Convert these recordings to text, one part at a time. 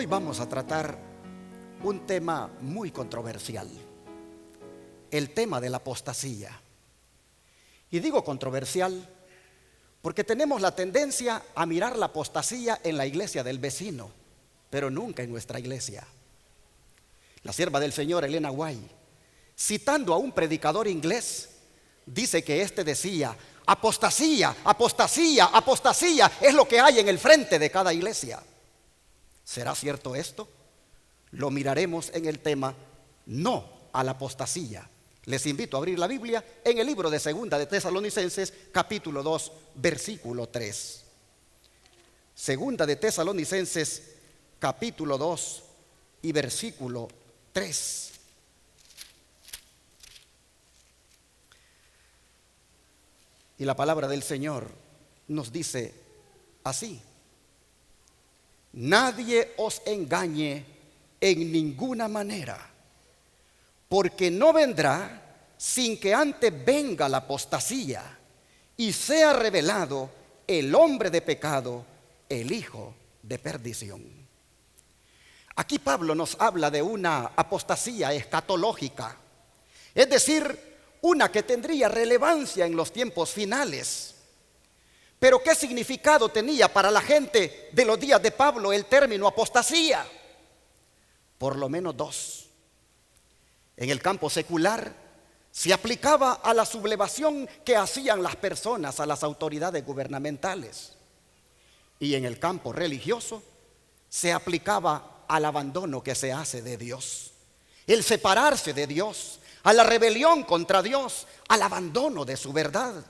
Hoy vamos a tratar un tema muy controversial, el tema de la apostasía. Y digo controversial porque tenemos la tendencia a mirar la apostasía en la iglesia del vecino, pero nunca en nuestra iglesia. La sierva del Señor, Elena White, citando a un predicador inglés, dice que éste decía: apostasía, apostasía, apostasía es lo que hay en el frente de cada iglesia. ¿Será cierto esto? Lo miraremos en el tema no a la apostasía. Les invito a abrir la Biblia en el libro de Segunda de Tesalonicenses, capítulo 2, versículo 3. Segunda de Tesalonicenses, capítulo 2 y versículo 3. Y la palabra del Señor nos dice así: nadie os engañe en ninguna manera, porque no vendrá sin que antes venga la apostasía y sea revelado el hombre de pecado, el hijo de perdición. Aquí Pablo nos habla de una apostasía escatológica, es decir, una que tendría relevancia en los tiempos finales. Pero ¿qué significado tenía para la gente de los días de Pablo el término apostasía? Por lo menos dos. En el campo secular se aplicaba a la sublevación que hacían las personas a las autoridades gubernamentales. Y en el campo religioso se aplicaba al abandono que se hace de Dios, el separarse de Dios, a la rebelión contra Dios, al abandono de su verdad.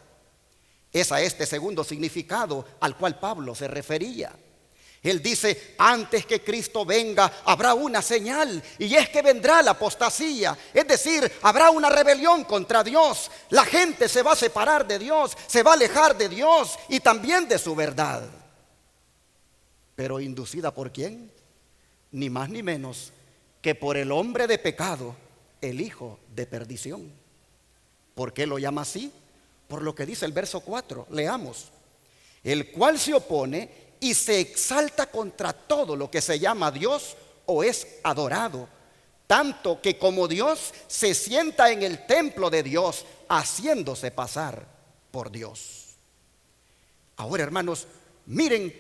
Es a este segundo significado al cual Pablo se refería. Él dice: antes que Cristo venga habrá una señal, y es que vendrá la apostasía, es decir, habrá una rebelión contra Dios. La gente se va a separar de Dios, se va a alejar de Dios y también de su verdad. Pero ¿inducida por quién? Ni más ni menos que por el hombre de pecado, el hijo de perdición. ¿Por qué lo llama así? Por lo que dice el verso 4, leamos: el cual se opone y se exalta contra todo lo que se llama Dios o es adorado, tanto que como Dios se sienta en el templo de Dios, haciéndose pasar por Dios. Ahora, hermanos, miren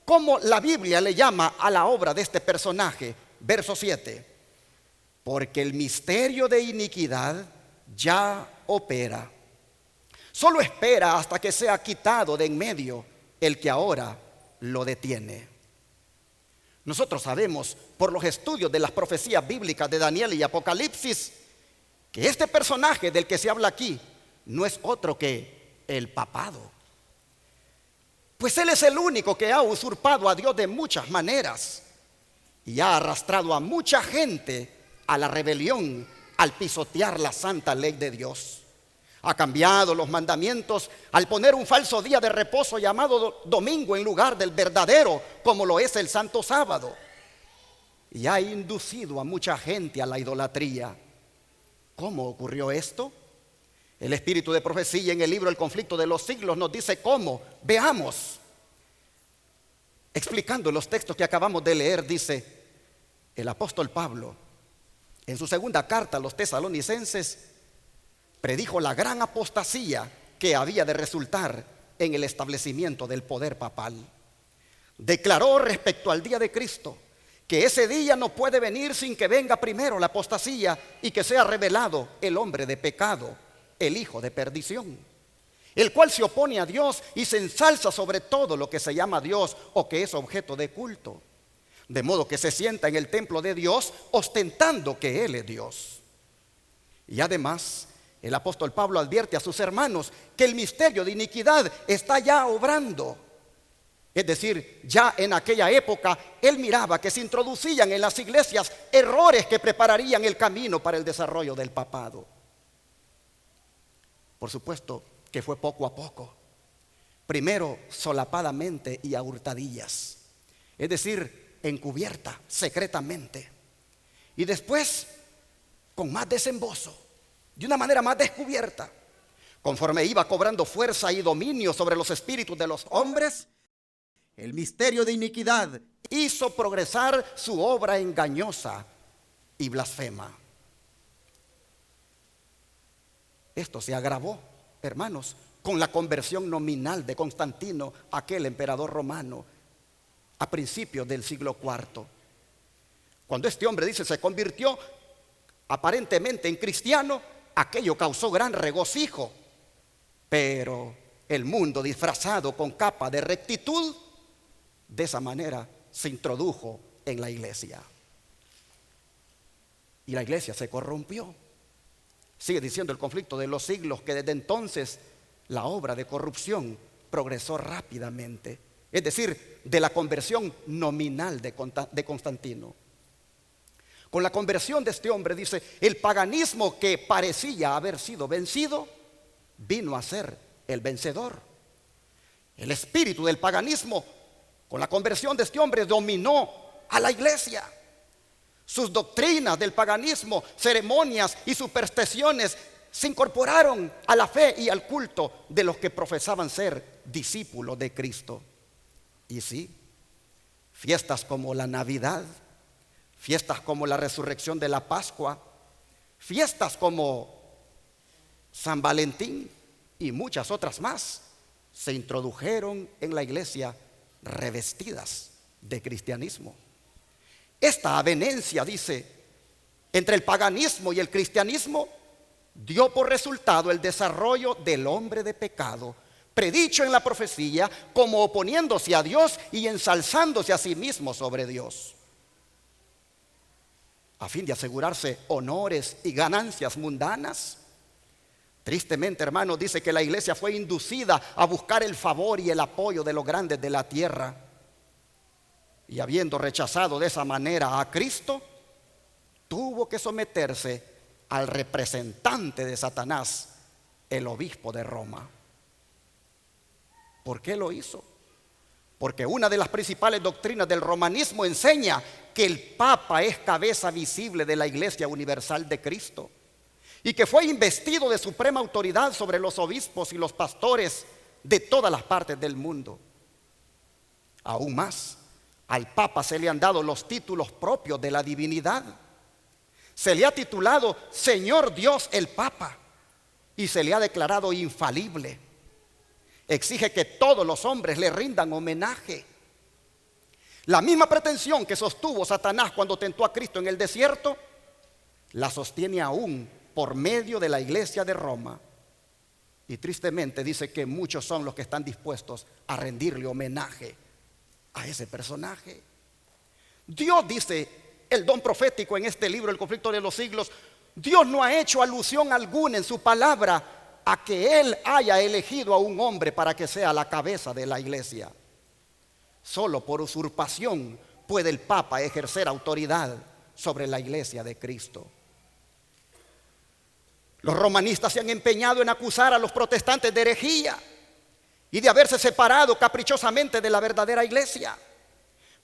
cómo la Biblia le llama a la obra de este personaje. Verso 7: porque el misterio de iniquidad ya opera. Solo espera hasta que sea quitado de en medio el que ahora lo detiene. Nosotros sabemos por los estudios de las profecías bíblicas de Daniel y Apocalipsis que este personaje del que se habla aquí no es otro que el papado. Pues él es el único que ha usurpado a Dios de muchas maneras y ha arrastrado a mucha gente a la rebelión al pisotear la santa ley de Dios. Ha cambiado los mandamientos al poner un falso día de reposo llamado domingo en lugar del verdadero, como lo es el santo sábado. Y ha inducido a mucha gente a la idolatría. ¿Cómo ocurrió esto? El espíritu de profecía en el libro El conflicto de los siglos nos dice cómo. Veamos. Explicando los textos que acabamos de leer, dice el apóstol Pablo en su segunda carta a los tesalonicenses: predijo la gran apostasía que había de resultar en el establecimiento del poder papal. Declaró respecto al día de Cristo que ese día no puede venir sin que venga primero la apostasía y que sea revelado el hombre de pecado, el hijo de perdición, el cual se opone a Dios y se ensalza sobre todo lo que se llama Dios o que es objeto de culto, de modo que se sienta en el templo de Dios ostentando que Él es Dios. Y además el apóstol Pablo advierte a sus hermanos que el misterio de iniquidad está ya obrando. Es decir, ya en aquella época él miraba que se introducían en las iglesias errores que prepararían el camino para el desarrollo del papado. Por supuesto que fue poco a poco. Primero solapadamente y a hurtadillas, es decir, encubierta, secretamente. Y después con más desembozo, de una manera más descubierta, conforme iba cobrando fuerza y dominio sobre los espíritus de los hombres, el misterio de iniquidad, hizo progresar su obra engañosa y blasfema. Esto se agravó, hermanos, con la conversión nominal de Constantino, aquel emperador romano, a principios del siglo IV. Cuando este hombre, dice, se convirtió aparentemente en cristiano, aquello causó gran regocijo. Pero el mundo, disfrazado con capa de rectitud, de esa manera se introdujo en la iglesia. Y la iglesia se corrompió. Sigue diciendo el conflicto de los siglos que desde entonces la obra de corrupción progresó rápidamente. Es decir, de la conversión nominal de Constantino. Con la conversión de este hombre, dice, el paganismo que parecía haber sido vencido, vino a ser el vencedor. El espíritu del paganismo, con la conversión de este hombre, dominó a la iglesia. Sus doctrinas del paganismo, ceremonias y supersticiones se incorporaron a la fe y al culto de los que profesaban ser discípulos de Cristo. Y sí, fiestas como la Navidad, fiestas como la resurrección de la Pascua, fiestas como San Valentín y muchas otras más se introdujeron en la iglesia revestidas de cristianismo. Esta avenencia, dice, entre el paganismo y el cristianismo dio por resultado el desarrollo del hombre de pecado, predicho en la profecía como oponiéndose a Dios y ensalzándose a sí mismo sobre Dios, a fin de asegurarse honores y ganancias mundanas. Tristemente, hermanos, dice que la iglesia fue inducida a buscar el favor y el apoyo de los grandes de la tierra. Y habiendo rechazado de esa manera a Cristo, tuvo que someterse al representante de Satanás, el obispo de Roma. ¿Por qué lo hizo? Porque una de las principales doctrinas del romanismo enseña que el Papa es cabeza visible de la Iglesia Universal de Cristo y que fue investido de suprema autoridad sobre los obispos y los pastores de todas las partes del mundo. Aún más, al Papa se le han dado los títulos propios de la divinidad. Se le ha titulado Señor Dios el Papa y se le ha declarado infalible. Exige que todos los hombres le rindan homenaje. La misma pretensión que sostuvo Satanás cuando tentó a Cristo en el desierto, la sostiene aún por medio de la iglesia de Roma. Y tristemente dice que muchos son los que están dispuestos a rendirle homenaje a ese personaje. Dios, dice el don profético en este libro, El conflicto de los siglos, Dios no ha hecho alusión alguna en su palabra a que Él haya elegido a un hombre para que sea la cabeza de la iglesia. Solo por usurpación puede el Papa ejercer autoridad sobre la iglesia de Cristo. Los romanistas se han empeñado en acusar a los protestantes de herejía y de haberse separado caprichosamente de la verdadera iglesia.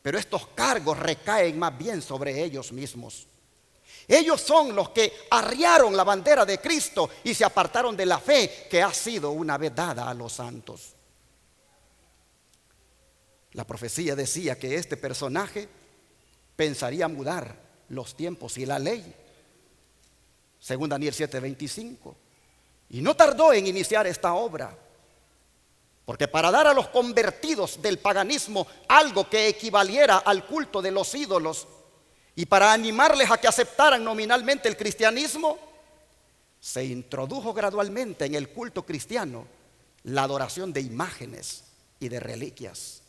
Pero estos cargos recaen más bien sobre ellos mismos. Ellos son los que arriaron la bandera de Cristo y se apartaron de la fe que ha sido una vez dada a los santos. La profecía decía que este personaje pensaría mudar los tiempos y la ley, según Daniel 7:25. Y no tardó en iniciar esta obra, porque para dar a los convertidos del paganismo algo que equivaliera al culto de los ídolos y para animarles a que aceptaran nominalmente el cristianismo, se introdujo gradualmente en el culto cristiano la adoración de imágenes y de reliquias.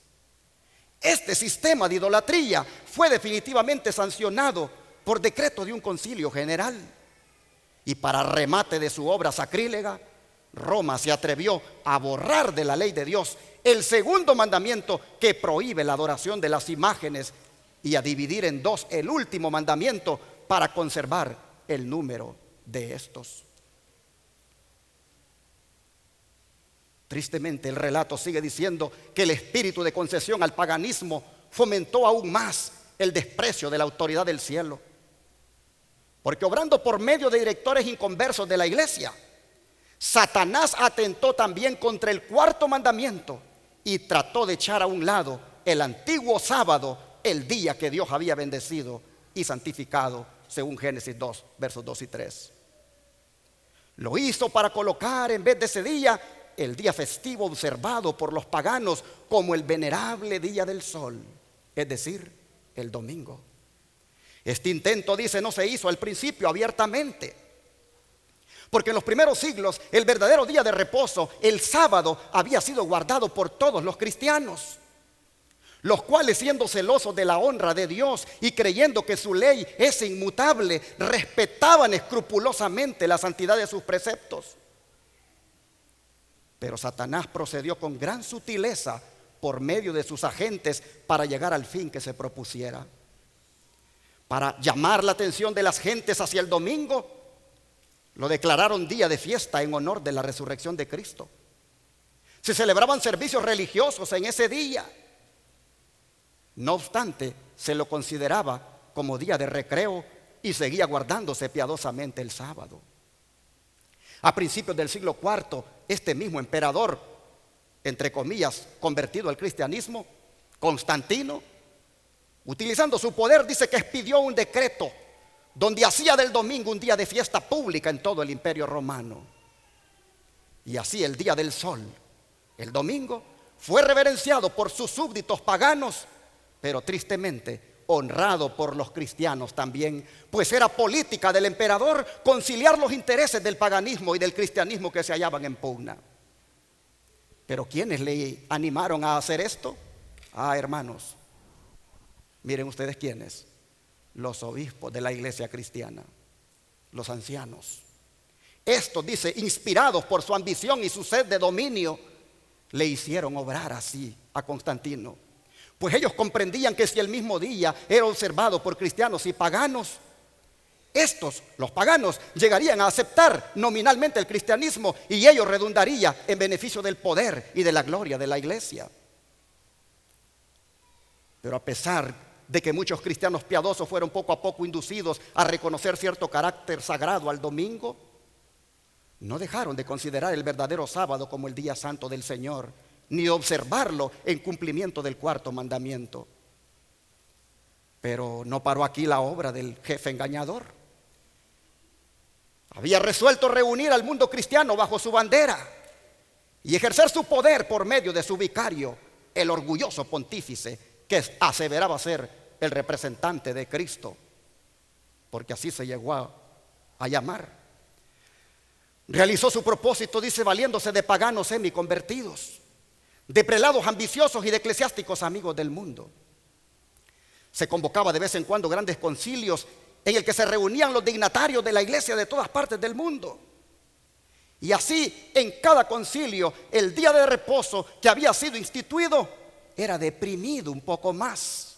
Este sistema de idolatría fue definitivamente sancionado por decreto de un concilio general. Y para remate de su obra sacrílega, Roma se atrevió a borrar de la ley de Dios el segundo mandamiento que prohíbe la adoración de las imágenes y a dividir en dos el último mandamiento para conservar el número de estos. Tristemente, el relato sigue diciendo que el espíritu de concesión al paganismo fomentó aún más el desprecio de la autoridad del cielo, porque obrando por medio de directores inconversos de la iglesia, Satanás atentó también contra el cuarto mandamiento y trató de echar a un lado el antiguo sábado, el día que Dios había bendecido y santificado, según Génesis 2, versos 2 y 3. Lo hizo para colocar en vez de ese día el día festivo observado por los paganos como el venerable día del sol, es decir, el domingo. Este intento, dice, no se hizo al principio abiertamente, porque en los primeros siglos el verdadero día de reposo, el sábado, había sido guardado por todos los cristianos, los cuales, siendo celosos de la honra de Dios y creyendo que su ley es inmutable, respetaban escrupulosamente la santidad de sus preceptos. Pero Satanás procedió con gran sutileza por medio de sus agentes para llegar al fin que se propusiera. Para llamar la atención de las gentes hacia el domingo, lo declararon día de fiesta en honor de la resurrección de Cristo. Se celebraban servicios religiosos en ese día. No obstante, se lo consideraba como día de recreo y seguía guardándose piadosamente el sábado. A principios del siglo IV, este mismo emperador, entre comillas, convertido al cristianismo, Constantino, utilizando su poder, dice que expidió un decreto donde hacía del domingo un día de fiesta pública en todo el imperio romano. Y así el día del sol, el domingo, fue reverenciado por sus súbditos paganos, pero tristemente honrado por los cristianos también, pues era política del emperador conciliar los intereses del paganismo y del cristianismo que se hallaban en pugna. Pero ¿quiénes le animaron a hacer esto? Hermanos, miren ustedes quiénes: los obispos de la iglesia cristiana, los ancianos. Estos, dice, inspirados por su ambición y su sed de dominio, le hicieron obrar así a Constantino. Pues ellos comprendían que si el mismo día era observado por cristianos y paganos, estos, los paganos, llegarían a aceptar nominalmente el cristianismo y ello redundaría en beneficio del poder y de la gloria de la iglesia. Pero a pesar de que muchos cristianos piadosos fueron poco a poco inducidos a reconocer cierto carácter sagrado al domingo, no dejaron de considerar el verdadero sábado como el día santo del Señor, ni de observarlo en cumplimiento del cuarto mandamiento. Pero no paró aquí la obra del jefe engañador. Había resuelto reunir al mundo cristiano bajo su bandera y ejercer su poder por medio de su vicario, el orgulloso pontífice que aseveraba ser el representante de Cristo, porque así se llegó a llamar. Realizó su propósito, dice, valiéndose de paganos semiconvertidos, de prelados ambiciosos y de eclesiásticos amigos del mundo. Se convocaba de vez en cuando grandes concilios en el que se reunían los dignatarios de la iglesia de todas partes del mundo. Y así, en cada concilio, el día de reposo que había sido instituido era deprimido un poco más,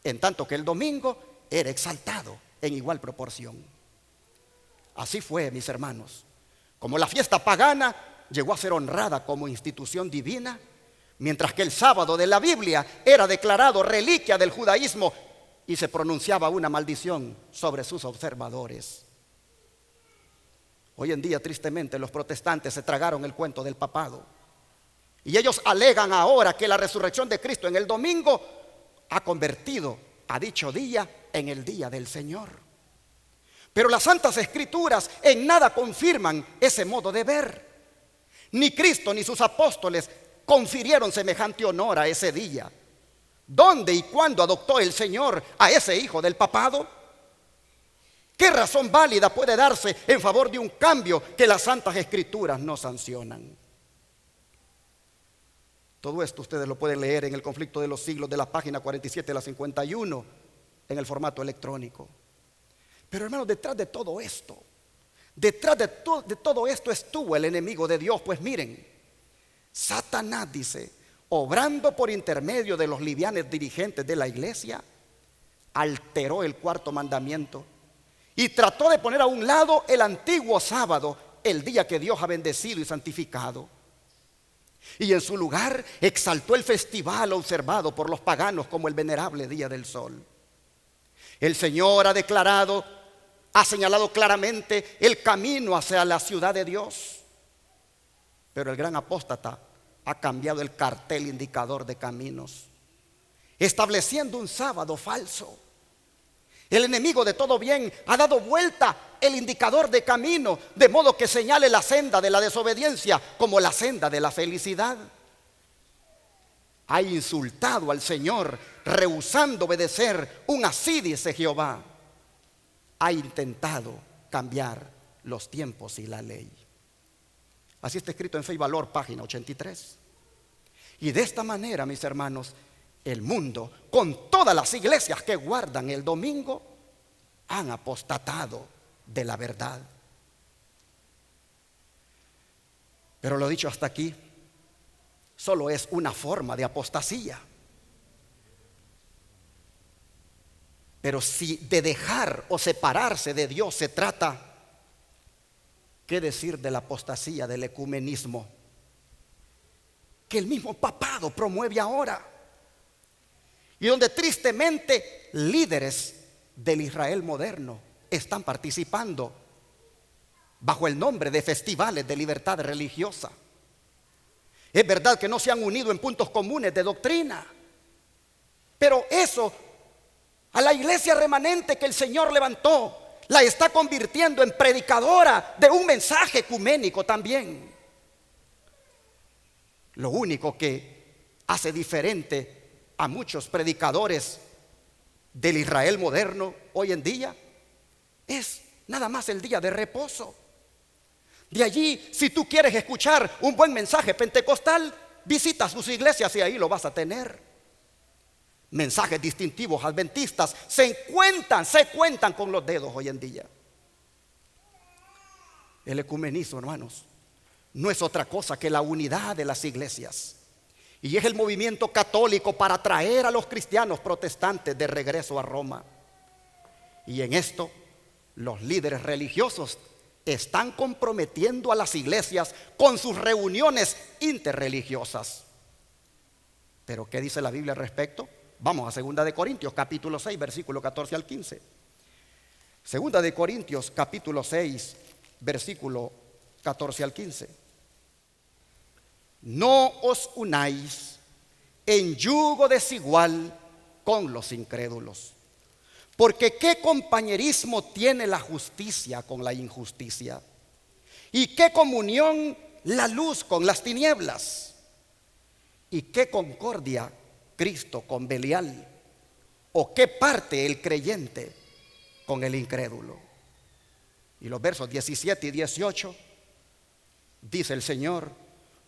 en tanto que el domingo era exaltado en igual proporción. Así fue, mis hermanos, como la fiesta pagana llegó a ser honrada como institución divina, mientras que el sábado de la Biblia era declarado reliquia del judaísmo y se pronunciaba una maldición sobre sus observadores. Hoy en día, tristemente, los protestantes se tragaron el cuento del papado y ellos alegan ahora que la resurrección de Cristo en el domingo ha convertido a dicho día en el día del Señor. Pero las Santas Escrituras en nada confirman ese modo de ver. Ni Cristo ni sus apóstoles confirieron semejante honor a ese día. ¿Dónde y cuándo adoptó el Señor a ese hijo del papado? ¿Qué razón válida puede darse en favor de un cambio que las Santas Escrituras no sancionan? Todo esto ustedes lo pueden leer en El Conflicto de los Siglos, de la página 47 a la 51, en el formato electrónico. Pero hermanos, detrás de todo esto, de todo esto estuvo el enemigo de Dios. Pues miren, Satanás, dice, obrando por intermedio de los livianes dirigentes de la iglesia, alteró el cuarto mandamiento y trató de poner a un lado el antiguo sábado, el día que Dios ha bendecido y santificado. Y en su lugar exaltó el festival observado por los paganos como el venerable día del sol. El Señor ha señalado claramente el camino hacia la ciudad de Dios. Pero el gran apóstata ha cambiado el cartel indicador de caminos. estableciendo un sábado falso. El enemigo de todo bien ha dado vuelta el indicador de camino, de modo que señale la senda de la desobediencia como la senda de la felicidad. Ha insultado al Señor, rehusando obedecer un así dice Jehová. Ha intentado cambiar los tiempos y la ley. Así está escrito en Fe y Valor, página 83. Y de esta manera, mis hermanos, el mundo, con todas las iglesias que guardan el domingo, han apostatado de la verdad. Pero lo dicho hasta aquí, solo es una forma de apostasía. Pero si de dejar o separarse de Dios se trata, ¿qué decir de la apostasía del ecumenismo que el mismo papado promueve ahora? Y donde tristemente líderes del Israel moderno están participando bajo el nombre de festivales de libertad religiosa. Es verdad que no se han unido en puntos comunes de doctrina, pero eso a la iglesia remanente que el Señor levantó la está convirtiendo en predicadora de un mensaje ecuménico también. Lo único que hace diferente a muchos predicadores del Israel moderno hoy en día es nada más el día de reposo. De allí, si tú quieres escuchar un buen mensaje pentecostal, visita sus iglesias y ahí lo vas a tener. Mensajes distintivos adventistas se cuentan con los dedos hoy en día. El ecumenismo, hermanos, no es otra cosa que la unidad de las iglesias. Y es el movimiento católico para traer a los cristianos protestantes de regreso a Roma. Y en esto, los líderes religiosos están comprometiendo a las iglesias con sus reuniones interreligiosas. ¿Pero qué dice la Biblia al respecto? Vamos a 2 de Corintios, capítulo 6, versículo 14 al 15. 2 de Corintios, capítulo 6, versículo 14 al 15. No os unáis en yugo desigual con los incrédulos, porque ¿qué compañerismo tiene la justicia con la injusticia? ¿Y qué comunión la luz con las tinieblas? ¿Y qué concordia Cristo con Belial? ¿O qué parte el creyente con el incrédulo? Y los versos 17 y 18 dice el Señor: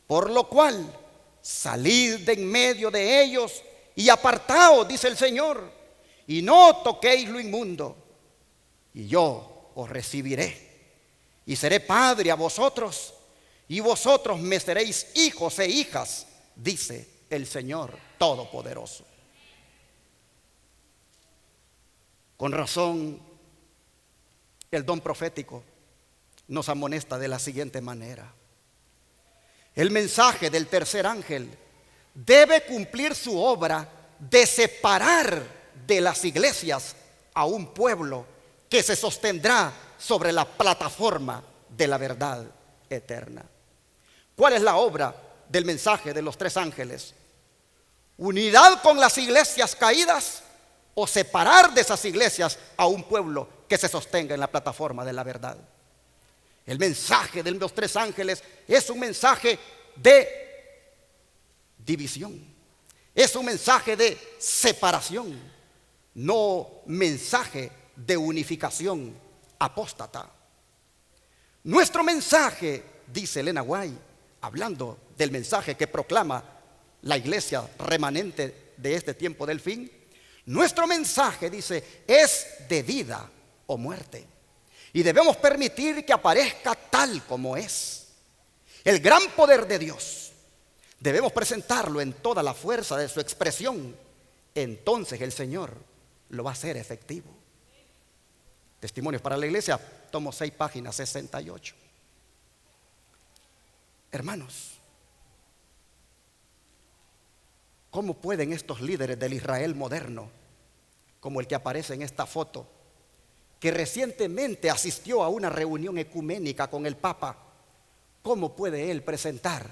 por lo cual salid de en medio de ellos y apartaos, dice el Señor, y no toquéis lo inmundo, y yo os recibiré y seré padre a vosotros, y vosotros me seréis hijos e hijas, dice el Señor Todopoderoso. Con razón, el don profético nos amonesta de la siguiente manera: el mensaje del tercer ángel debe cumplir su obra de separar de las iglesias a un pueblo que se sostendrá sobre la plataforma de la verdad eterna. ¿Cuál es la obra del mensaje de los tres ángeles? ¿Unidad con las iglesias caídas o separar de esas iglesias a un pueblo que se sostenga en la plataforma de la verdad? El mensaje de los tres ángeles es un mensaje de división, es un mensaje de separación, no mensaje de unificación apóstata. Nuestro mensaje, dice Elena White, hablando del mensaje que proclama la iglesia remanente de este tiempo del fin, nuestro mensaje, dice, es de vida o muerte. Y debemos permitir que aparezca tal como es. El gran poder de Dios debemos presentarlo en toda la fuerza de su expresión. Entonces el Señor lo va a hacer efectivo. Testimonios para la iglesia, tomo 6 páginas, 68. Hermanos, ¿cómo pueden estos líderes del Israel moderno, como el que aparece en esta foto, que recientemente asistió a una reunión ecuménica con el Papa, cómo puede él presentar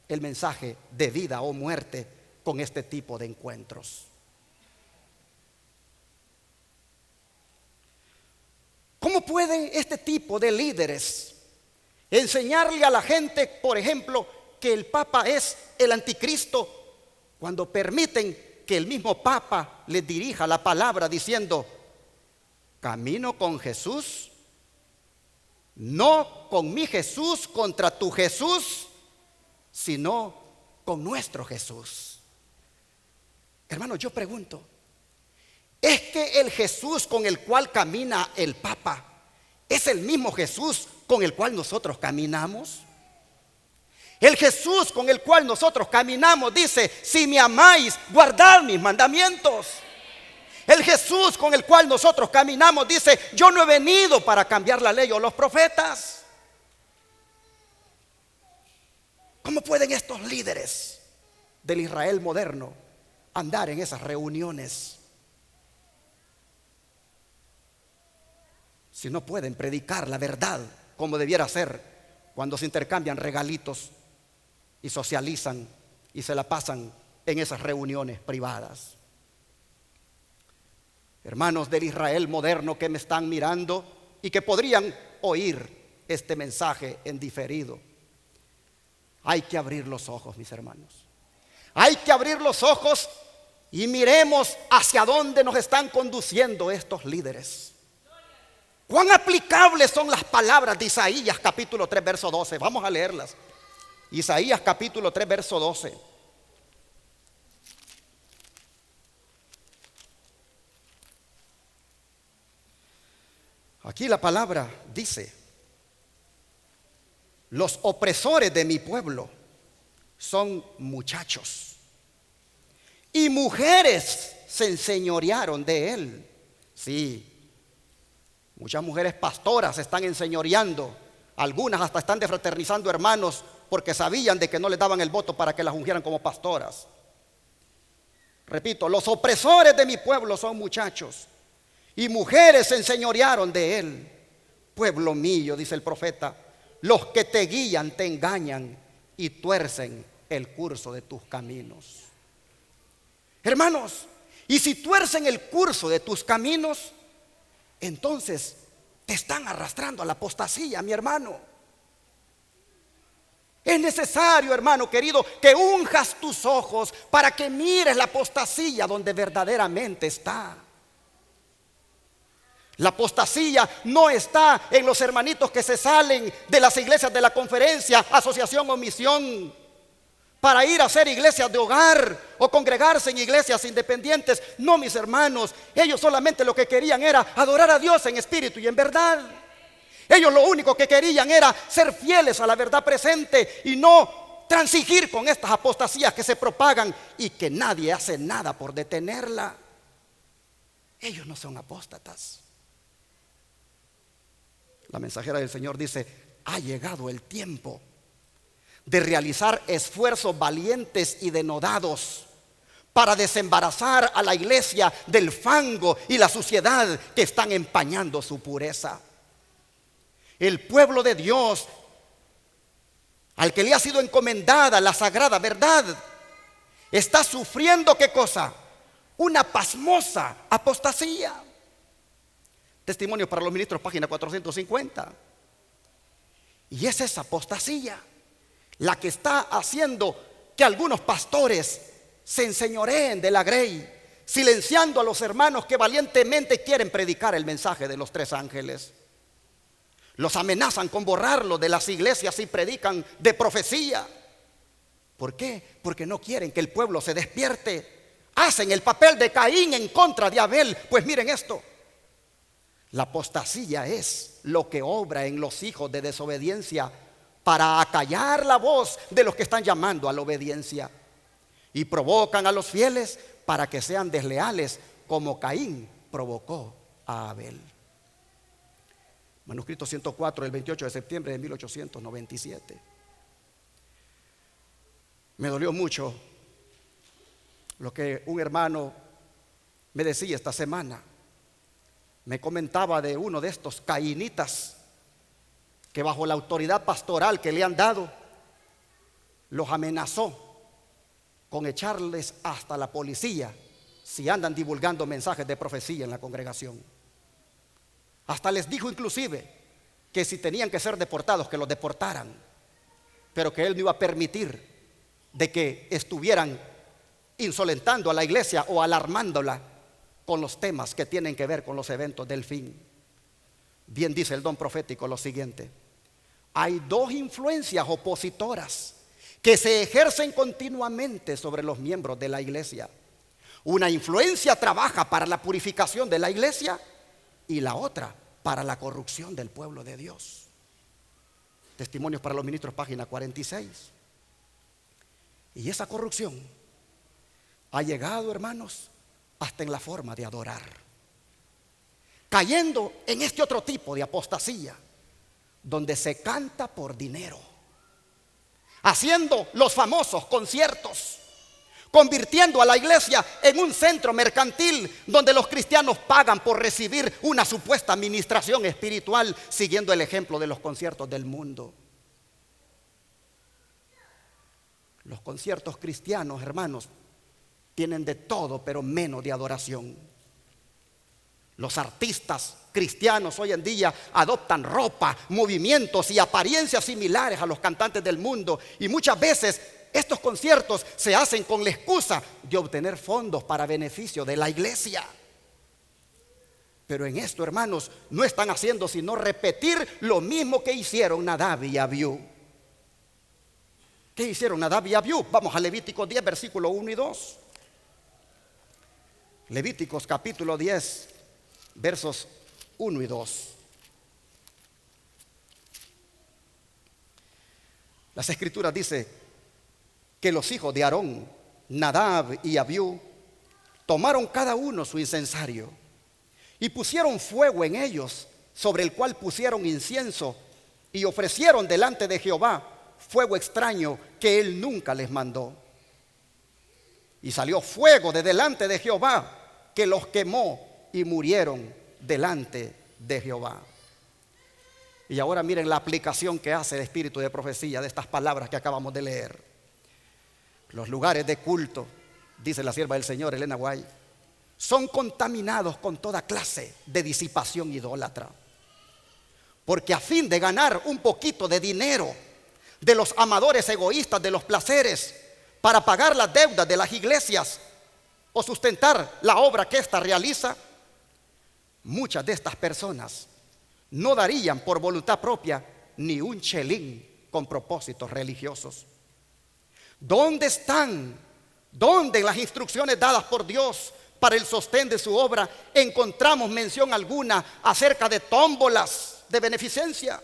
el mensaje de vida o muerte con este tipo de encuentros? pueden este tipo de líderes enseñarle a la gente, por ejemplo, que el Papa es el anticristo, cuando permiten que el mismo Papa les dirija la palabra diciendo: camino con Jesús, no con mi Jesús contra tu Jesús, sino con nuestro Jesús? Hermanos, yo pregunto, ¿es que el Jesús con el cual camina el Papa es el mismo Jesús con el cual nosotros caminamos? El Jesús con el cual nosotros caminamos dice: si me amáis, guardad mis mandamientos. El Jesús con el cual nosotros caminamos dice: yo no he venido para cambiar la ley o los profetas. ¿Cómo pueden estos líderes del Israel moderno andar en esas reuniones si no pueden predicar la verdad como debiera ser, cuando se intercambian regalitos y socializan y se la pasan en esas reuniones privadas? Hermanos del Israel moderno que me están mirando y que podrían oír este mensaje en diferido, hay que abrir los ojos, mis hermanos. Hay que abrir los ojos y miremos hacia dónde nos están conduciendo estos líderes. ¿Cuán aplicables son las palabras de Isaías capítulo 3 verso 12? Vamos a leerlas. Isaías capítulo 3 verso 12. Aquí la palabra dice: los opresores de mi pueblo son muchachos, y mujeres se enseñorearon de él. Sí, muchas mujeres pastoras se están enseñoreando. Algunas hasta están defraternizando hermanos porque sabían de que no les daban el voto para que las ungieran como pastoras. Repito, los opresores de mi pueblo son muchachos, y mujeres se enseñorearon de él. Pueblo mío, dice el profeta, los que te guían te engañan y tuercen el curso de tus caminos. Hermanos, y si tuercen el curso de tus caminos, entonces te están arrastrando a la apostasía, mi hermano. Es necesario, hermano querido, que unjas tus ojos para que mires la apostasía donde verdaderamente está. La apostasía no está en los hermanitos que se salen de las iglesias de la conferencia, asociación o misión para ir a hacer iglesias de hogar o congregarse en iglesias independientes. No, mis hermanos, ellos solamente lo que querían era adorar a Dios en espíritu y en verdad. Ellos lo único que querían era ser fieles a la verdad presente y no transigir con estas apostasías que se propagan y que nadie hace nada por detenerla. Ellos no son apóstatas. La mensajera del Señor dice: ha llegado el tiempo de realizar esfuerzos valientes y denodados para desembarazar a la iglesia del fango y la suciedad que están empañando su pureza. El pueblo de Dios, al que le ha sido encomendada la sagrada verdad, está sufriendo, ¿qué cosa? Una pasmosa apostasía. Testimonio para los ministros, página 450. Y es esa apostasía la que está haciendo que algunos pastores se enseñoreen de la grey, silenciando a los hermanos que valientemente quieren predicar el mensaje de los tres ángeles. Los amenazan con borrarlo de las iglesias si predican de profecía. ¿Por qué? Porque no quieren que el pueblo se despierte. Hacen el papel de Caín en contra de Abel. Pues miren esto: la apostasía es lo que obra en los hijos de desobediencia para acallar la voz de los que están llamando a la obediencia, y provocan a los fieles para que sean desleales, como Caín provocó a Abel. Manuscrito 104, el 28 de septiembre de 1897. Me dolió mucho lo que un hermano me decía esta semana. Me comentaba de uno de estos caínitas que bajo la autoridad pastoral que le han dado, los amenazó con echarles hasta la policía si andan divulgando mensajes de profecía en la congregación. Hasta les dijo inclusive que si tenían que ser deportados, que los deportaran, pero que él no iba a permitir de que estuvieran insolentando a la iglesia o alarmándola con los temas que tienen que ver con los eventos del fin. Bien dice el don profético lo siguiente: hay dos influencias opositoras que se ejercen continuamente sobre los miembros de la iglesia. Una influencia trabaja para la purificación de la iglesia y la otra para la corrupción del pueblo de Dios. Testimonios para los ministros, página 46. Y esa corrupción ha llegado, hermanos, hasta en la forma de adorar, cayendo en este otro tipo de apostasía, donde se canta por dinero, haciendo los famosos conciertos, convirtiendo a la iglesia en un centro mercantil donde los cristianos pagan por recibir una supuesta administración espiritual, siguiendo el ejemplo de los conciertos del mundo. Los conciertos cristianos, hermanos, tienen de todo, pero menos de adoración. Los artistas cristianos hoy en día adoptan ropa, movimientos y apariencias similares a los cantantes del mundo, y muchas veces estos conciertos se hacen con la excusa de obtener fondos para beneficio de la iglesia. Pero en esto, hermanos, no están haciendo sino repetir lo mismo que hicieron Nadab y Abiú. ¿Qué hicieron Nadab y Abiú? Vamos a Levíticos 10, versículo 1 y 2. Levíticos capítulo 10, versos 1 y 2. Las escrituras dicen que los hijos de Aarón, Nadab y Abiú, tomaron cada uno su incensario y pusieron fuego en ellos, sobre el cual pusieron incienso, y ofrecieron delante de Jehová fuego extraño que él nunca les mandó. Y salió fuego de delante de Jehová, que los quemó y murieron delante de Jehová. Y ahora miren la aplicación que hace el espíritu de profecía de estas palabras que acabamos de leer. Los lugares de culto, dice la sierva del Señor Elena White, son contaminados con toda clase de disipación idólatra, porque a fin de ganar un poquito de dinero de los amadores egoístas de los placeres, para pagar las deudas de las iglesias o sustentar la obra que ésta realiza, muchas de estas personas no darían por voluntad propia ni un chelín con propósitos religiosos. ¿Dónde están? ¿Dónde en las instrucciones dadas por Dios para el sostén de su obra encontramos mención alguna acerca de tómbolas de beneficencia,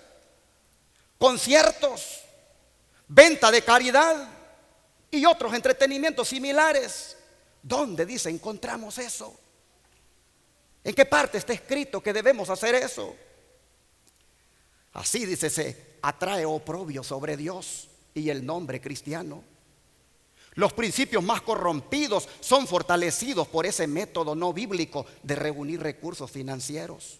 conciertos, venta de caridad y otros entretenimientos similares? ¿Dónde dice encontramos eso? ¿En qué parte está escrito que debemos hacer eso? Así dice, se atrae oprobio sobre Dios y el nombre cristiano. Los principios más corrompidos son fortalecidos por ese método no bíblico de reunir recursos financieros.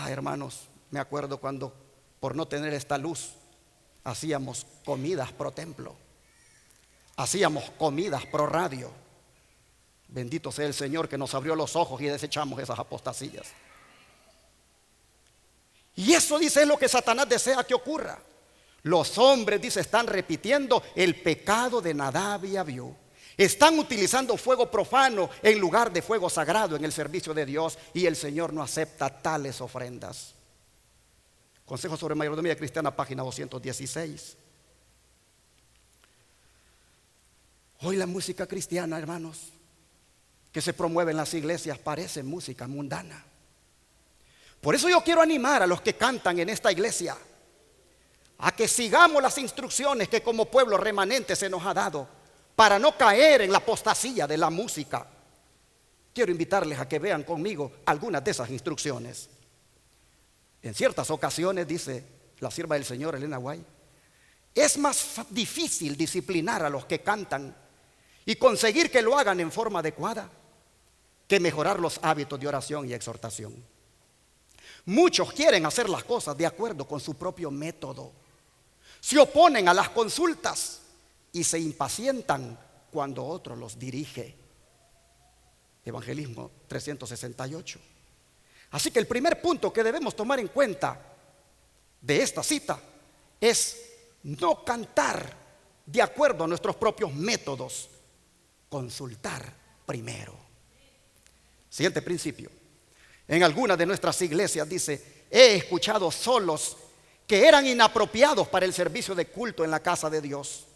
Hermanos, me acuerdo cuando, por no tener esta luz, hacíamos comidas pro templo, hacíamos comidas pro radio. Bendito sea el Señor que nos abrió los ojos y desechamos esas apostasías. Y eso, dice, es lo que Satanás desea que ocurra. Los hombres, dice, están repitiendo el pecado de Nadab y Abiú. Están utilizando fuego profano en lugar de fuego sagrado en el servicio de Dios, y el Señor no acepta tales ofrendas. Consejo sobre mayordomía cristiana, página 216. Hoy la música cristiana, hermanos, que se promueve en las iglesias, parece música mundana. Por eso yo quiero animar a los que cantan en esta iglesia a que sigamos las instrucciones que como pueblo remanente se nos ha dado para no caer en la apostasía de la música. Quiero invitarles a que vean conmigo algunas de esas instrucciones. En ciertas ocasiones, dice la sierva del Señor Elena White, es más difícil disciplinar a los que cantan y conseguir que lo hagan en forma adecuada que mejorar los hábitos de oración y exhortación. Muchos quieren hacer las cosas de acuerdo con su propio método. Se oponen a las consultas y se impacientan cuando otro los dirige. Evangelismo 368. Así que el primer punto que debemos tomar en cuenta de esta cita es no cantar de acuerdo a nuestros propios métodos, consultar primero. Siguiente principio. En algunas de nuestras iglesias dice: he escuchado solos que eran inapropiados para el servicio de culto en la casa de Dios.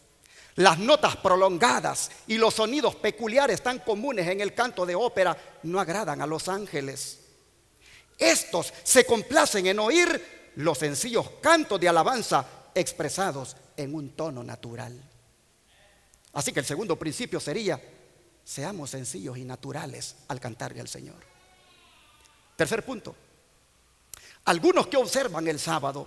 Las notas prolongadas y los sonidos peculiares tan comunes en el canto de ópera no agradan a los ángeles. Estos se complacen en oír los sencillos cantos de alabanza expresados en un tono natural. Así que el segundo principio sería: seamos sencillos y naturales al cantarle al Señor. Tercer punto. Algunos que observan el sábado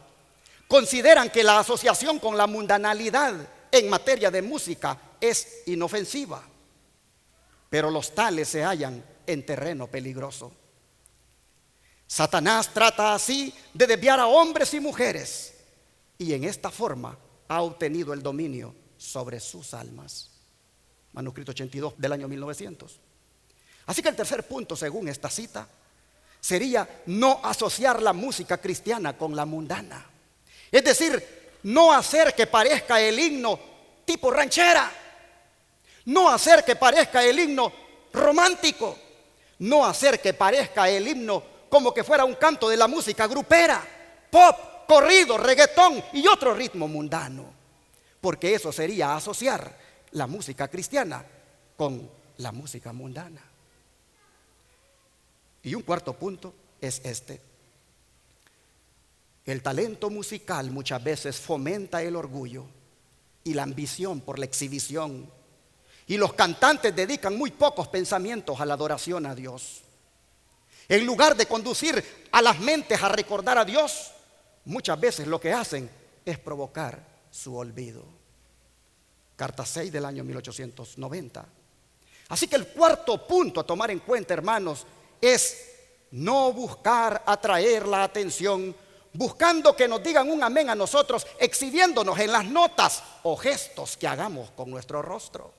consideran que la asociación con la mundanalidad en materia de música es inofensiva, pero los tales se hallan en terreno peligroso. Satanás trata así de desviar a hombres y mujeres, y en esta forma ha obtenido el dominio sobre sus almas. Manuscrito 82 del año 1900. Así que el tercer punto, según esta cita, sería no asociar la música cristiana con la mundana. Es decir, no hacer que parezca el himno tipo ranchera, no hacer que parezca el himno romántico, no hacer que parezca el himno como que fuera un canto de la música grupera, pop, corrido, reggaetón y otro ritmo mundano, porque eso sería asociar la música cristiana con la música mundana. Y un cuarto punto es este: el talento musical muchas veces fomenta el orgullo y la ambición por la exhibición, y los cantantes dedican muy pocos pensamientos a la adoración a Dios. En lugar de conducir a las mentes a recordar a Dios, muchas veces lo que hacen es provocar su olvido. Carta 6 del año 1890. Así que el cuarto punto a tomar en cuenta, hermanos, es no buscar atraer la atención buscando que nos digan un amén a nosotros, exhibiéndonos en las notas o gestos que hagamos con nuestro rostro.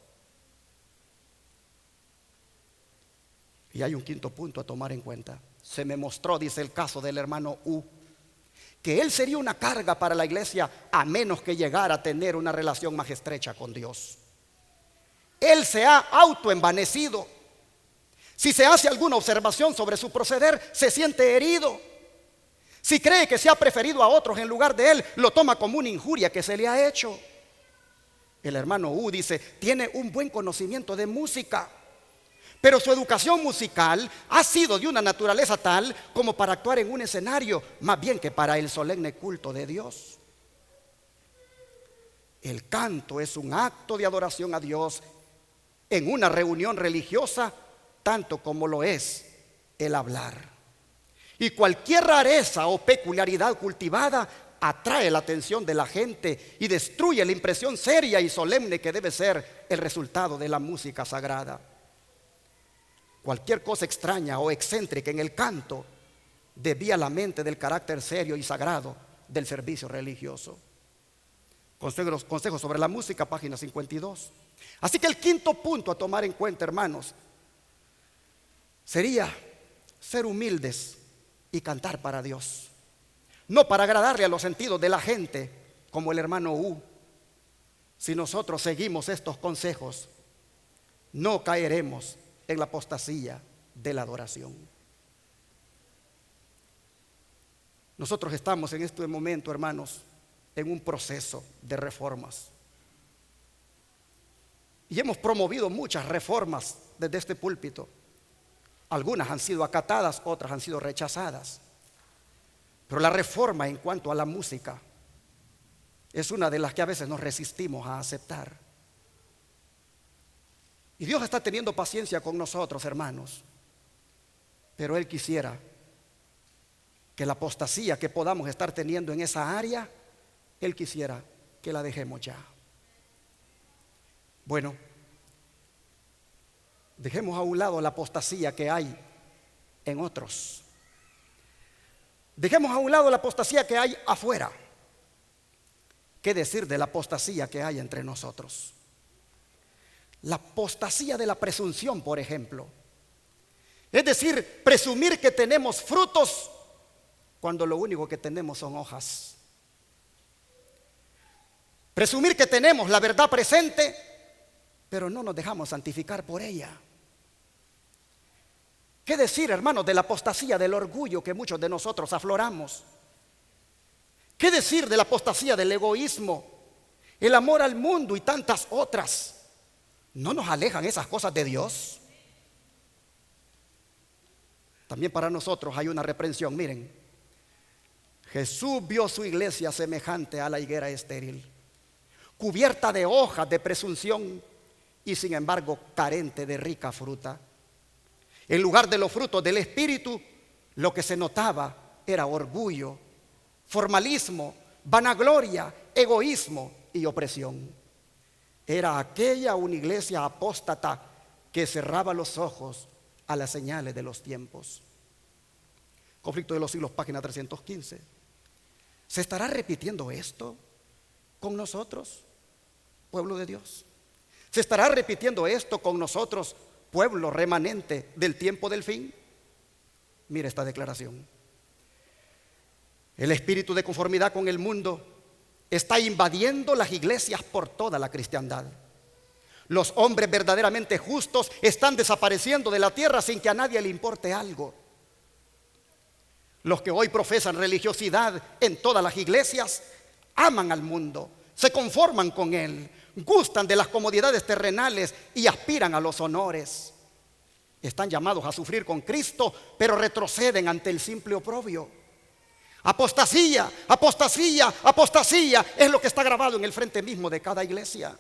Y hay un quinto punto a tomar en cuenta. Se me mostró, dice el caso del hermano U, que él sería una carga para la iglesia a menos que llegara a tener una relación más estrecha con Dios. Él se ha autoenvanecido. Si se hace alguna observación sobre su proceder, se siente herido. Si cree que se ha preferido a otros en lugar de él, lo toma como una injuria que se le ha hecho. El hermano U dice, tiene un buen conocimiento de música, pero su educación musical ha sido de una naturaleza tal como para actuar en un escenario, más bien que para el solemne culto de Dios. El canto es un acto de adoración a Dios en una reunión religiosa, tanto como lo es el hablar. Y cualquier rareza o peculiaridad cultivada atrae la atención de la gente y destruye la impresión seria y solemne que debe ser el resultado de la música sagrada. Cualquier cosa extraña o excéntrica en el canto desvía la mente del carácter serio y sagrado del servicio religioso. Consejos sobre la música, página 52. Así que el quinto punto a tomar en cuenta, hermanos, sería ser humildes y cantar para Dios, no para agradarle a los sentidos de la gente como el hermano U. Si nosotros seguimos estos consejos, no caeremos en la apostasía de la adoración. Nosotros estamos en este momento, hermanos, en un proceso de reformas. Y hemos promovido muchas reformas desde este púlpito. Algunas han sido acatadas, otras han sido rechazadas. Pero la reforma en cuanto a la música es una de las que a veces nos resistimos a aceptar. Y Dios está teniendo paciencia con nosotros, hermanos. Pero Él quisiera que la apostasía que podamos estar teniendo en esa área, Él quisiera que la dejemos ya. Bueno, dejemos a un lado la apostasía que hay en otros. Dejemos a un lado la apostasía que hay afuera. ¿Qué decir de la apostasía que hay entre nosotros? La apostasía de la presunción, por ejemplo, Es decir, presumir que tenemos frutos cuando lo único que tenemos son hojas. Presumir que tenemos la verdad presente, pero no nos dejamos santificar por ella. ¿Qué decir, hermanos, de la apostasía del orgullo que muchos de nosotros afloramos? ¿Qué decir de la apostasía del egoísmo, el amor al mundo y tantas otras? ¿No nos alejan esas cosas de Dios? También para nosotros hay una reprensión. Miren, Jesús vio su iglesia semejante a la higuera estéril, cubierta de hojas de presunción y sin embargo carente de rica fruta. En lugar de los frutos del Espíritu, lo que se notaba era orgullo, formalismo, vanagloria, egoísmo y opresión. Era aquella una iglesia apóstata que cerraba los ojos a las señales de los tiempos. Conflicto de los Siglos, página 315. ¿Se estará repitiendo esto con nosotros, pueblo de Dios? ¿Se estará repitiendo esto con nosotros, pueblo remanente del tiempo del fin? Mire esta declaración. El espíritu de conformidad con el mundo está invadiendo las iglesias por toda la cristiandad. Los hombres verdaderamente justos están desapareciendo de la tierra sin que a nadie le importe algo. Los que hoy profesan religiosidad en todas las iglesias aman al mundo, se conforman con él, gustan de las comodidades terrenales y aspiran a los honores. Están llamados a sufrir con Cristo, pero retroceden ante el simple oprobio. Apostasía, apostasía, apostasía es lo que está grabado en el frente mismo de cada iglesia.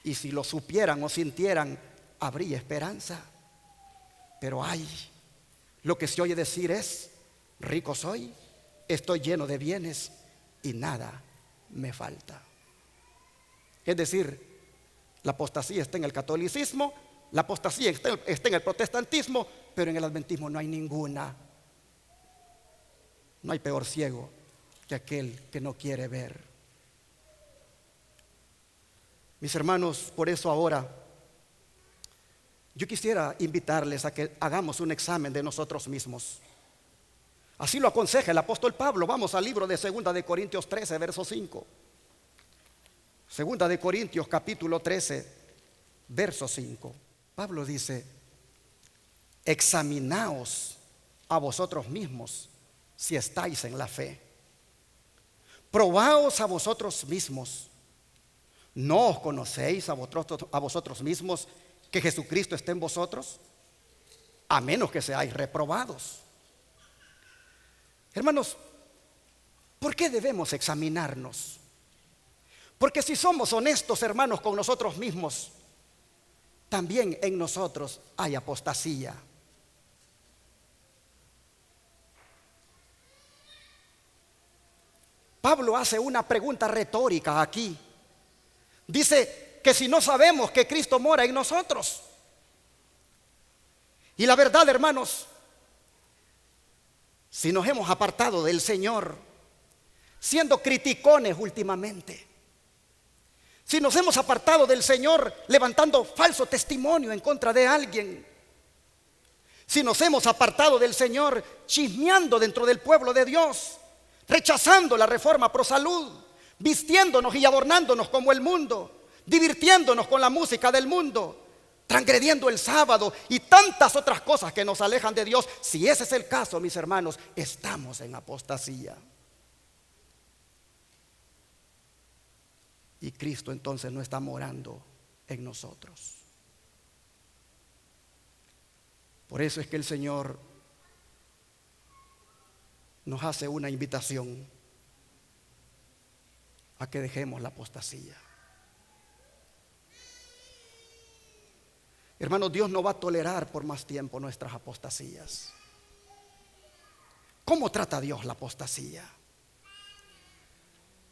Y si lo supieran o sintieran, habría esperanza. Pero ay, lo que se oye decir es: rico soy, estoy lleno de bienes y nada me falta. Es decir, la apostasía está en el catolicismo, la apostasía está en el protestantismo, pero en el adventismo no hay ninguna. No hay peor ciego que aquel que no quiere ver. Mis hermanos, por eso ahora yo quisiera invitarles a que hagamos un examen de nosotros mismos. Así lo aconseja el apóstol Pablo. Vamos al libro de 2 de Corintios 13, verso 5. 2 de Corintios capítulo 13, verso 5. Pablo dice: examinaos a vosotros mismos si estáis en la fe. Probaos a vosotros mismos. ¿No os conocéis a vosotros mismos que Jesucristo esté en vosotros? A menos que seáis reprobados. Hermanos, ¿por qué debemos examinarnos? Porque si somos honestos, hermanos, con nosotros mismos, también en nosotros hay apostasía. Pablo hace una pregunta retórica aquí. Dice que si no sabemos que Cristo mora en nosotros. Y la verdad, hermanos, si nos hemos apartado del Señor, siendo criticones últimamente, si nos hemos apartado del Señor levantando falso testimonio en contra de alguien, si nos hemos apartado del Señor chismeando dentro del pueblo de Dios, rechazando la reforma pro salud, vistiéndonos y adornándonos como el mundo, divirtiéndonos con la música del mundo, transgrediendo el sábado y tantas otras cosas que nos alejan de Dios, si ese es el caso, mis hermanos, estamos en apostasía. Y Cristo entonces no está morando en nosotros. Por eso es que el Señor nos hace una invitación a que dejemos la apostasía. Hermanos, Dios no va a tolerar por más tiempo nuestras apostasías. ¿Cómo trata Dios la apostasía?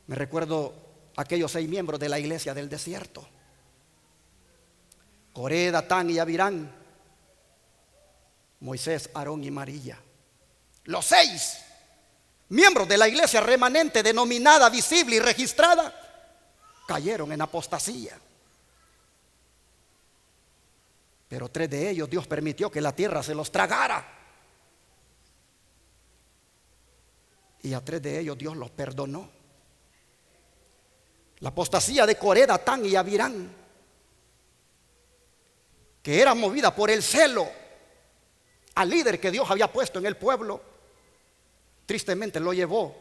Me recuerdo aquellos 6 miembros de la iglesia del desierto: Coré, Datán y Abirán, Moisés, Aarón y María. Los 6 miembros de la iglesia remanente, denominada, visible y registrada, cayeron en apostasía. Pero 3 de ellos Dios permitió que la tierra se los tragara. Y a 3 de ellos Dios los perdonó. La apostasía de Coré, Datán y Abirán, que era movida por el celo al líder que Dios había puesto en el pueblo, tristemente lo llevó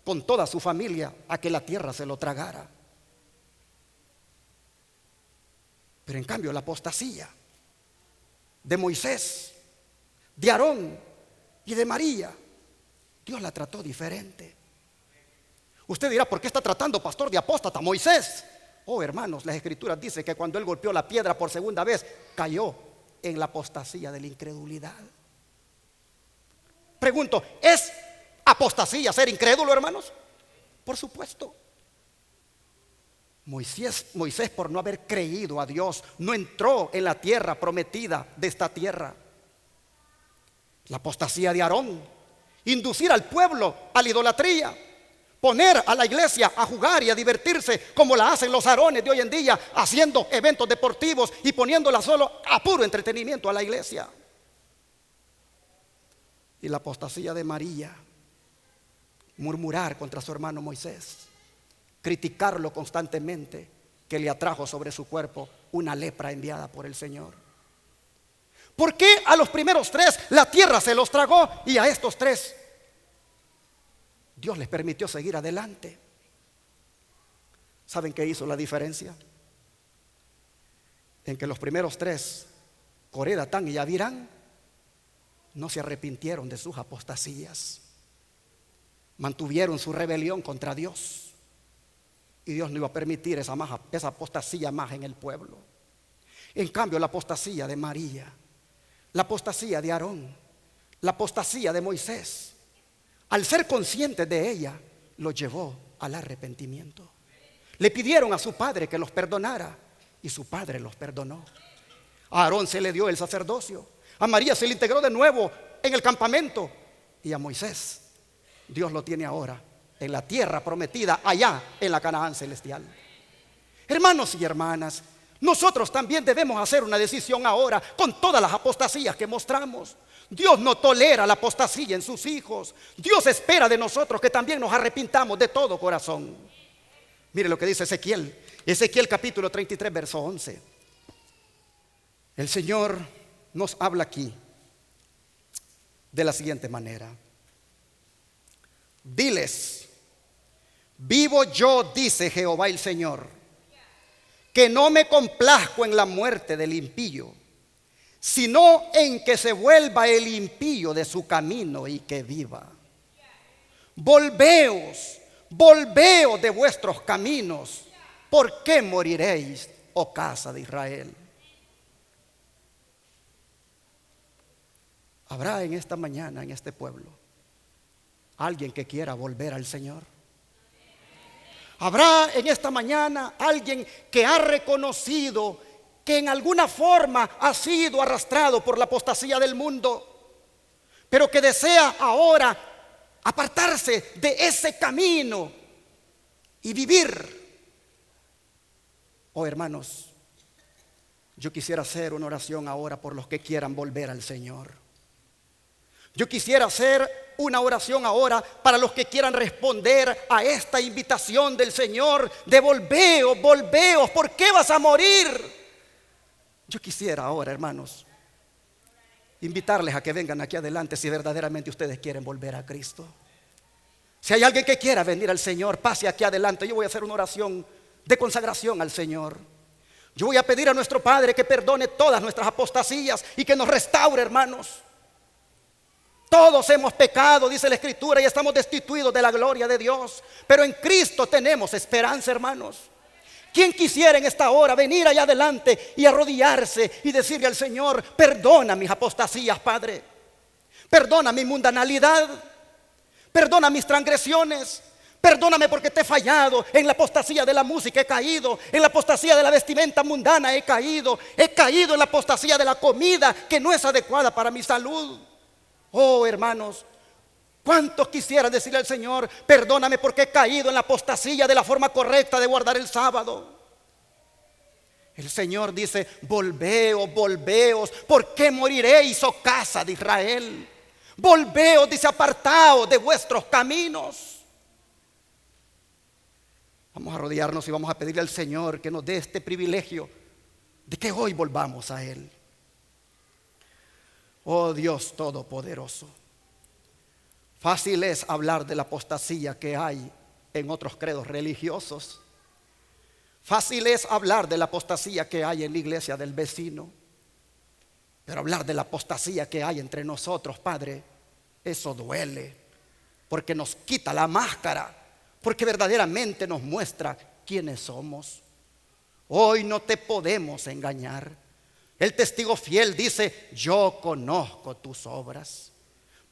con toda su familia a que la tierra se lo tragara. Pero en cambio la apostasía de Moisés, de Aarón y de María, Dios la trató diferente. Usted dirá, ¿por qué está tratando, pastor, de apóstata a Moisés? Oh, hermanos, las escrituras dicen que cuando él golpeó la piedra por segunda vez, cayó en la apostasía de la incredulidad. Pregunto, ¿es apostasía ser incrédulo, hermanos? Por supuesto. Moisés, por no haber creído a Dios, no entró en la tierra prometida de esta tierra. La apostasía de Aarón, inducir al pueblo a la idolatría, poner a la iglesia a jugar y a divertirse como la hacen los Aarones de hoy en día, haciendo eventos deportivos y poniéndola solo a puro entretenimiento a la iglesia. Y la apostasía de María, murmurar contra su hermano Moisés, criticarlo constantemente, que le atrajo sobre su cuerpo una lepra enviada por el Señor. ¿Por qué a los primeros 3 la tierra se los tragó y a estos 3 Dios les permitió seguir adelante? ¿Saben qué hizo la diferencia? En que los primeros 3, Coré, Datán y Abirán, no se arrepintieron de sus apostasías, mantuvieron su rebelión contra Dios, y Dios no iba a permitir esa apostasía más en el pueblo. En cambio, la apostasía de María, la apostasía de Aarón, la apostasía de Moisés, al ser conscientes de ella, los llevó al arrepentimiento. Le pidieron a su padre que los perdonara y su padre los perdonó. A Aarón se le dio el sacerdocio, a María se le integró de nuevo en el campamento, y a Moisés Dios lo tiene ahora en la tierra prometida, allá en la Canaán celestial. Hermanos y hermanas, nosotros también debemos hacer una decisión ahora con todas las apostasías que mostramos. Dios no tolera la apostasía en sus hijos. Dios espera de nosotros que también nos arrepintamos de todo corazón. Mire lo que dice Ezequiel capítulo 33 verso 11. El Señor nos habla aquí de la siguiente manera: diles, vivo yo, dice Jehová el Señor, que no me complazco en la muerte del impío, sino en que se vuelva el impío de su camino y que viva. Volveos de vuestros caminos, ¿por qué moriréis, oh casa de Israel? ¿Habrá en esta mañana, en este pueblo, alguien que quiera volver al Señor? ¿Habrá en esta mañana alguien que ha reconocido que en alguna forma ha sido arrastrado por la apostasía del mundo, pero que desea ahora apartarse de ese camino y vivir? Oh, hermanos, yo quisiera hacer una oración ahora por los que quieran volver al Señor. Yo quisiera hacer una oración ahora para los que quieran responder a esta invitación del Señor de volveos, ¿por qué vas a morir? Yo quisiera ahora, hermanos, invitarles a que vengan aquí adelante si verdaderamente ustedes quieren volver a Cristo. Si hay alguien que quiera venir al Señor, pase aquí adelante. Yo voy a hacer una oración de consagración al Señor. Yo voy a pedir a nuestro Padre que perdone todas nuestras apostasías y que nos restaure, hermanos. Todos hemos pecado, dice la Escritura, y estamos destituidos de la gloria de Dios, pero en Cristo tenemos esperanza, hermanos. ¿Quién quisiera en esta hora venir allá adelante y arrodillarse y decirle al Señor: perdona mis apostasías, Padre, perdona mi mundanalidad, perdona mis transgresiones, perdóname porque te he fallado? En la apostasía de la música he caído, en la apostasía de la vestimenta mundana he caído en la apostasía de la comida que no es adecuada para mi salud. Oh, hermanos, ¿cuántos quisieran decirle al Señor: perdóname porque he caído en la apostasía de la forma correcta de guardar el sábado? El Señor dice: volveos, volveos, ¿por qué moriréis, oh casa de Israel? Volveos, dice, apartaos de vuestros caminos. Vamos a arrodillarnos y vamos a pedirle al Señor que nos dé este privilegio de que hoy volvamos a Él. Oh Dios Todopoderoso, fácil es hablar de la apostasía que hay en otros credos religiosos. Fácil es hablar de la apostasía que hay en la iglesia del vecino. Pero hablar de la apostasía que hay entre nosotros, Padre, eso duele, porque nos quita la máscara, porque verdaderamente nos muestra quiénes somos. Hoy no te podemos engañar. El testigo fiel dice: yo conozco tus obras.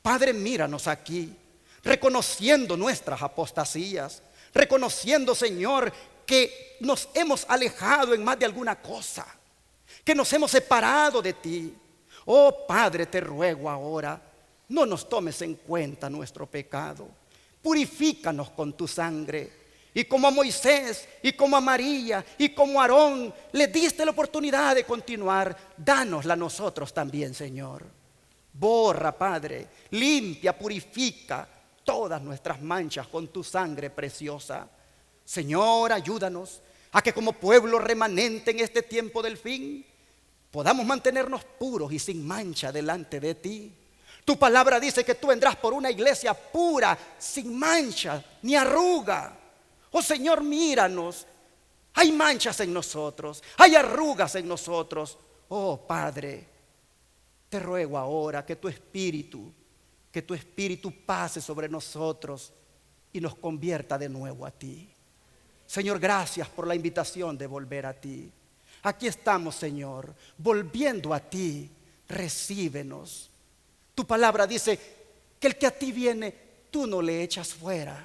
Padre, míranos aquí, reconociendo nuestras apostasías, reconociendo, Señor, que nos hemos alejado en más de alguna cosa, que nos hemos separado de ti. Oh Padre, te ruego ahora, no nos tomes en cuenta nuestro pecado. Purifícanos con tu sangre. Y como a Moisés, y como a María, y como a Aarón le diste la oportunidad de continuar, dánosla a nosotros también, Señor. Borra, Padre, limpia, purifica todas nuestras manchas con tu sangre preciosa. Señor, ayúdanos a que como pueblo remanente en este tiempo del fin podamos mantenernos puros y sin mancha delante de ti. Tu palabra dice que tú vendrás por una iglesia pura, sin mancha ni arruga. Oh Señor, míranos. Hay manchas en nosotros, hay arrugas en nosotros. Oh Padre, te ruego ahora que tu Espíritu pase sobre nosotros y nos convierta de nuevo a ti. Señor, gracias por la invitación de volver a ti. Aquí estamos, Señor, volviendo a ti. Recíbenos. Tu palabra dice que el que a ti viene, tú no le echas fuera.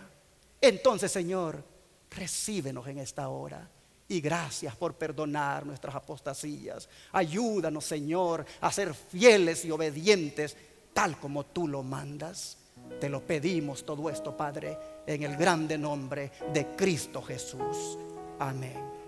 Entonces, Señor, recíbenos en esta hora. Y gracias por perdonar nuestras apostasías. Ayúdanos, Señor, a ser fieles y obedientes, tal como tú lo mandas. Te lo pedimos todo esto, Padre, en el grande nombre de Cristo Jesús. Amén.